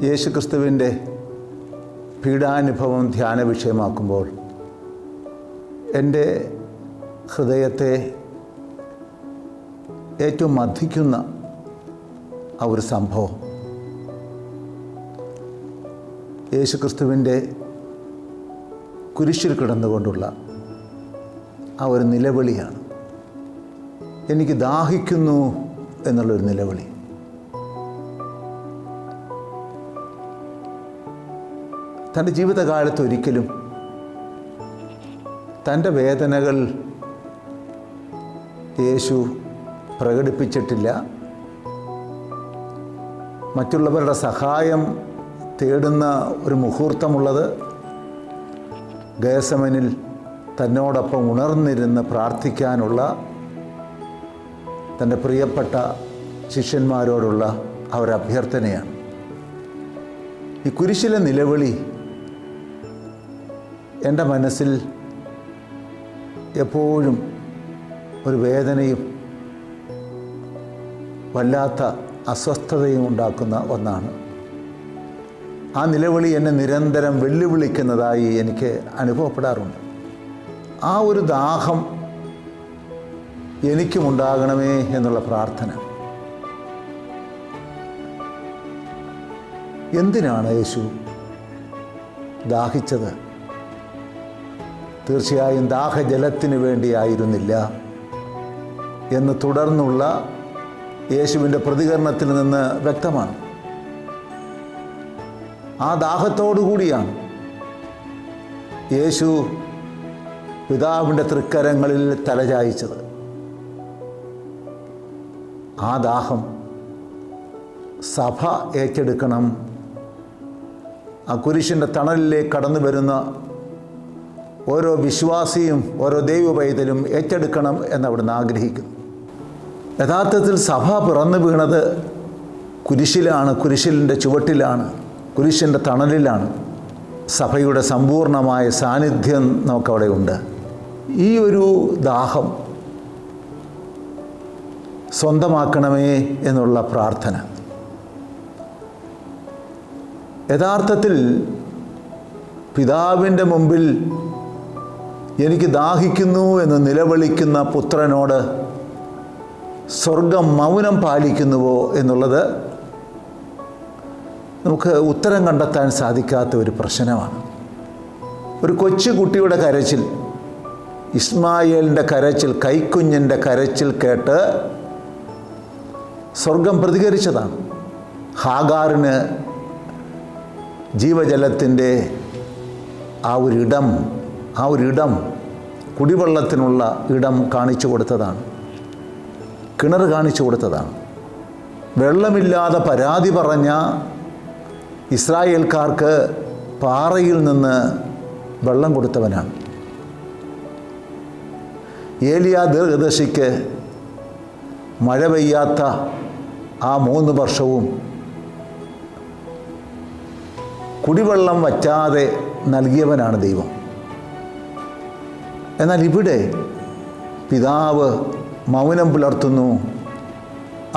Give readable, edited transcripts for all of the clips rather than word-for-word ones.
യേശുക്രിസ്തുവിൻ്റെ പീഡാനുഭവം ധ്യാന വിഷയമാക്കുമ്പോൾ എൻ്റെ ഹൃദയത്തെ ഏറ്റവും മഥിക്കുന്ന ആ ഒരു സംഭവം യേശുക്രിസ്തുവിൻ്റെ കുരിശിൽ കിടന്നുകൊണ്ടുള്ള ആ ഒരു നിലവിളിയാണ്. എനിക്ക് ദാഹിക്കുന്നു എന്നുള്ളൊരു നിലവിളി. തൻ്റെ ജീവിതകാലത്ത് ഒരിക്കലും തൻ്റെ വേദനകൾ യേശു പ്രകടിപ്പിച്ചിട്ടില്ല. മറ്റുള്ളവരുടെ സഹായം തേടുന്ന ഒരു മുഹൂർത്തമുള്ളത് ഗെത്സമനിൽ തന്നോടൊപ്പം ഉണർന്നിരുന്ന് പ്രാർത്ഥിക്കാനുള്ള തൻ്റെ പ്രിയപ്പെട്ട ശിഷ്യന്മാരോടുള്ള ആ ഒരു അഭ്യർത്ഥനയാണ്. ഈ കുരിശിലെ നിലവിളി എൻ്റെ മനസ്സിൽ എപ്പോഴും ഒരു വേദനയും വല്ലാത്ത അസ്വസ്ഥതയും ഉണ്ടാക്കുന്ന ഒന്നാണ്. ആ നിലവിളി എന്നെ നിരന്തരം വെല്ലുവിളിക്കുന്നതായി എനിക്ക് അനുഭവപ്പെടാറുണ്ട്. ആ ഒരു ദാഹം എനിക്കുമുണ്ടാകണമേ എന്നുള്ള പ്രാർത്ഥന. എന്തിനാണ് യേശു ദാഹിച്ചത്? തീർച്ചയായും ദാഹജലത്തിന് വേണ്ടിയായിരുന്നില്ല എന്ന് തുടർന്നുള്ള യേശുവിൻ്റെ പ്രതികരണത്തിൽ നിന്ന് വ്യക്തമാണ്. ആ ദാഹത്തോടു കൂടിയാണ് യേശു പിതാവിൻ്റെ തൃക്കരങ്ങളിൽ തലചായിച്ചത്. ആ ദാഹം സഭ ഏറ്റെടുക്കണം. ആ കുരിശിൻ്റെ തണലിലേക്ക് കടന്നു വരുന്ന ഓരോ വിശ്വാസിയും ഓരോ ദൈവപൈതലും ഏറ്റെടുക്കണം എന്നവിടുന്ന് ആഗ്രഹിക്കുന്നു. യഥാർത്ഥത്തിൽ സഭ പിറന്നു വീണത് കുരിശിലാണ്, കുരിശിലിൻ്റെ ചുവട്ടിലാണ്, കുരിശിൻ്റെ തണലിലാണ്. സഭയുടെ സമ്പൂർണമായ സാന്നിധ്യം നമുക്കവിടെ ഉണ്ട്. ഈ ഒരു ദാഹം സ്വന്തമാക്കണമേ എന്നുള്ള പ്രാർത്ഥന യഥാർത്ഥത്തിൽ പിതാവിൻ്റെ മുമ്പിൽ എനിക്ക് ദാഹിക്കുന്നു എന്ന് നിലവിളിക്കുന്ന പുത്രനോട് സ്വർഗം മൗനം പാലിക്കുന്നുവോ എന്നുള്ളത് നമുക്ക് ഉത്തരം കണ്ടെത്താൻ സാധിക്കാത്ത ഒരു പ്രശ്നമാണ്. ഒരു കൊച്ചു കുട്ടിയുടെ കരച്ചിൽ, ഇസ്മായേലിൻ്റെ കരച്ചിൽ, കൈക്കുഞ്ഞിൻ്റെ കരച്ചിൽ കേട്ട് സ്വർഗം പ്രതികരിച്ചതാണ്. ഹാഗാറിന് ജീവജലത്തിൻ്റെ ആ ഒരിടം കുടിവെള്ളത്തിനുള്ള ഇടം കാണിച്ചു കൊടുത്തതാണ്, കിണർ കാണിച്ചു കൊടുത്തതാണ്. വെള്ളമില്ലാതെ പരാതി പറഞ്ഞ ഇസ്രായേൽക്കാർക്ക് പാറയിൽ നിന്ന് വെള്ളം കൊടുത്തവനാണ്. ഏലിയാ ദീർഘദർശിക്ക് മഴ പെയ്യാത്ത ആ 3 വർഷവും കുടിവെള്ളം വറ്റാതെ നൽകിയവനാണ് ദൈവം. എന്നാൽ ഇവിടെ പിതാവ് മൗനം പുലർത്തുന്നു.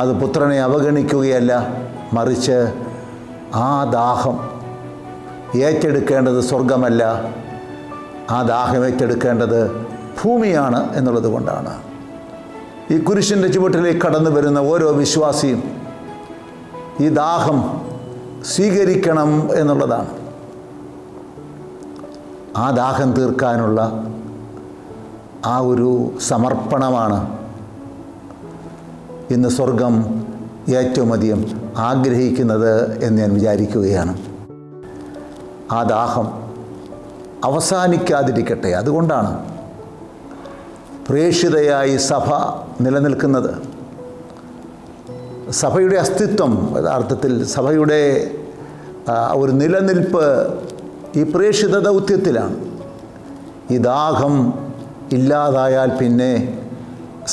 അത് പുത്രനെ അവഗണിക്കുകയല്ല, മറിച്ച് ആ ദാഹം ഏറ്റെടുക്കേണ്ടത് സ്വർഗമല്ല, ആ ദാഹം ഏറ്റെടുക്കേണ്ടത് ഭൂമിയാണ് എന്നുള്ളത് കൊണ്ടാണ്. ഈ കുരിശിൻ്റെ ചുവട്ടിലേക്ക് കടന്നു വരുന്ന ഓരോ വിശ്വാസിയും ഈ ദാഹം സ്വീകരിക്കണം എന്നുള്ളതാണ്. ആ ദാഹം തീർക്കാനുള്ള ആ ഒരു സമർപ്പണമാണ് ഇന്ന് സ്വർഗം ഏറ്റവും അധികം ആഗ്രഹിക്കുന്നത് എന്ന് ഞാൻ വിചാരിക്കുകയാണ്. ആ ദാഹം അവസാനിക്കാതിരിക്കട്ടെ. അതുകൊണ്ടാണ് പ്രേക്ഷിതയായി സഭ നിലനിൽക്കുന്നത്. സഭയുടെ അസ്തിത്വം, യഥാർത്ഥത്തിൽ സഭയുടെ ഒരു നിലനിൽപ്പ് ഈ പ്രേക്ഷിത ദൗത്യത്തിലാണ്. ഈ ദാഹം ഇല്ലാതായാൽ പിന്നെ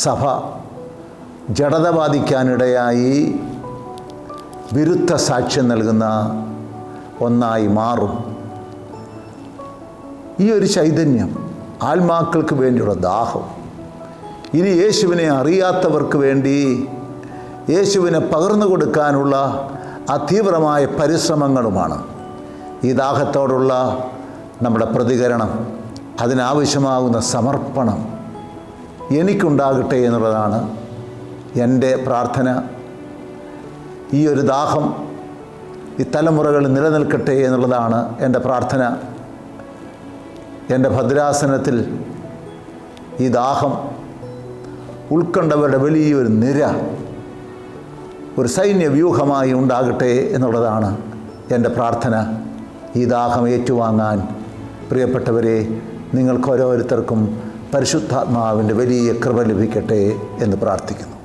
സഭ ജഡത ബാധിക്കാനിടയായി വിരുദ്ധ സാക്ഷ്യം നൽകുന്ന ഒന്നായി മാറും. ഈ ഒരു ചൈതന്യം, ആത്മാക്കൾക്ക് വേണ്ടിയുള്ള ദാഹം, ഇനി യേശുവിനെ അറിയാത്തവർക്ക് വേണ്ടി യേശുവിനെ പകർന്നു കൊടുക്കാനുള്ള അതീവ്രമായ പരിശ്രമങ്ങളുമാണ് ഈ ദാഹത്തോടുള്ള നമ്മുടെ പ്രതികരണം, അതിനാവശ്യമാകുന്ന സമർപ്പണം എനിക്കുണ്ടാകട്ടെ എന്നുള്ളതാണ് എൻ്റെ പ്രാർത്ഥന. ഈ ഒരു ദാഹം ഈ തലമുറകളിൽ നിലനിൽക്കട്ടെ എന്നുള്ളതാണ് എൻ്റെ പ്രാർത്ഥന. എൻ്റെ ഭദ്രാസനത്തിൽ ഈ ദാഹം ഉൾക്കൊണ്ടവരുടെ വലിയൊരു നിര ഒരു സൈന്യവ്യൂഹമായി ഉണ്ടാകട്ടെ എന്നുള്ളതാണ് എൻ്റെ പ്രാർത്ഥന. ഈ ദാഹം ഏറ്റുവാങ്ങാൻ പ്രിയപ്പെട്ടവരെ നിങ്ങൾക്ക് ഓരോരുത്തർക്കും പരിശുദ്ധാത്മാവിൻ്റെ വലിയ കൃപ ലഭിക്കട്ടെ എന്ന് പ്രാർത്ഥിക്കുന്നു.